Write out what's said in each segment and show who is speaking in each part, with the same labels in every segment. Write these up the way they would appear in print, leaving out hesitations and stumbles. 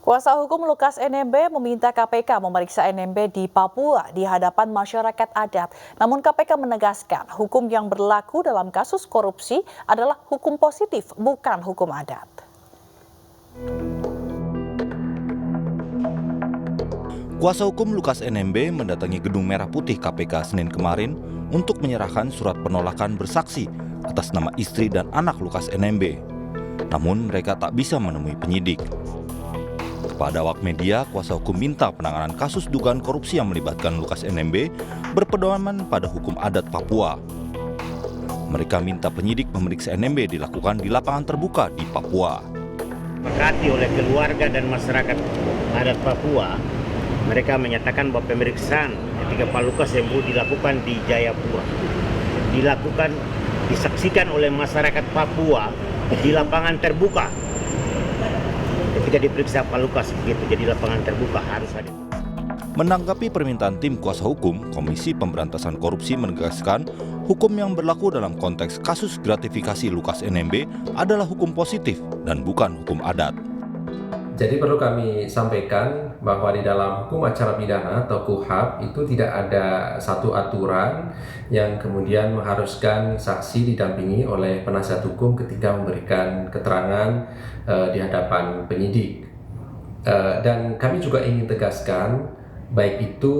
Speaker 1: Kuasa hukum Lukas NMB meminta KPK memeriksa NMB di Papua di hadapan masyarakat adat. Namun KPK menegaskan hukum yang berlaku dalam kasus korupsi adalah hukum positif, bukan hukum adat.
Speaker 2: Kuasa hukum Lukas NMB mendatangi Gedung Merah Putih KPK Senin kemarin untuk menyerahkan surat penolakan bersaksi atas nama istri dan anak Lukas NMB. Namun mereka tak bisa menemui penyidik. Kepada awak media, kuasa hukum minta penanganan kasus dugaan korupsi yang melibatkan Lukas NMB berpedoman pada hukum adat Papua. Mereka minta penyidik memeriksa NMB dilakukan di lapangan terbuka di Papua.
Speaker 3: Disepakati oleh keluarga dan masyarakat adat Papua, mereka menyatakan bahwa pemeriksaan ketika Pak Lukas NMB dilakukan di Jayapura, disaksikan oleh masyarakat Papua di lapangan terbuka. Ketika diperiksa Pak Lukas begitu, jadi lapangan terbuka harus ada.
Speaker 2: Menanggapi permintaan tim kuasa hukum, Komisi Pemberantasan Korupsi menegaskan hukum yang berlaku dalam konteks kasus gratifikasi Lukas NMB adalah hukum positif dan bukan hukum adat.
Speaker 4: Jadi perlu kami sampaikan bahwa di dalam hukum acara pidana atau KUHP itu tidak ada satu aturan yang kemudian mengharuskan saksi didampingi oleh penasihat hukum ketika memberikan keterangan di hadapan penyidik. Dan kami juga ingin tegaskan, baik itu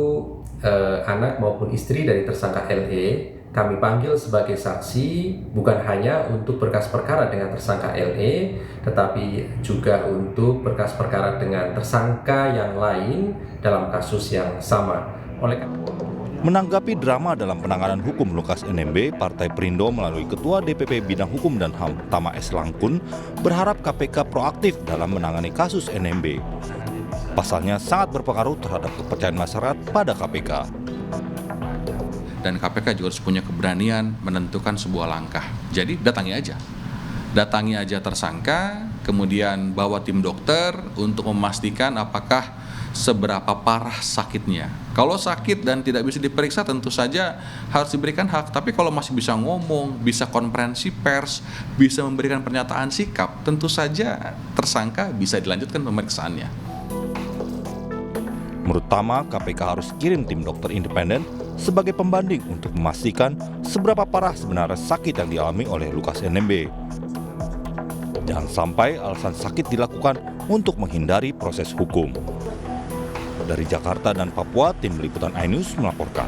Speaker 4: anak maupun istri dari tersangka LE, kami panggil sebagai saksi bukan hanya untuk berkas perkara dengan tersangka LE, tetapi juga untuk berkas perkara dengan tersangka yang lain dalam kasus yang sama.
Speaker 2: Menanggapi drama dalam penanganan hukum Lukas NMB, Partai Perindo melalui Ketua DPP Bidang Hukum dan HAM Tama S. Langkun berharap KPK proaktif dalam menangani kasus NMB. Pasalnya sangat berpengaruh terhadap kepercayaan masyarakat pada KPK.
Speaker 5: Dan KPK juga harus punya keberanian menentukan sebuah langkah. Jadi datangi aja tersangka, kemudian bawa tim dokter untuk memastikan apakah seberapa parah sakitnya. Kalau sakit dan tidak bisa diperiksa tentu saja harus diberikan hak. Tapi kalau masih bisa ngomong, bisa konferensi pers, bisa memberikan pernyataan sikap, tentu saja tersangka bisa dilanjutkan pemeriksaannya.
Speaker 2: Menurut Tama, KPK harus kirim tim dokter independen sebagai pembanding untuk memastikan seberapa parah sebenarnya sakit yang dialami oleh Lukas NMB. Jangan sampai alasan sakit dilakukan untuk menghindari proses hukum. Dari Jakarta dan Papua, tim liputan iNews melaporkan.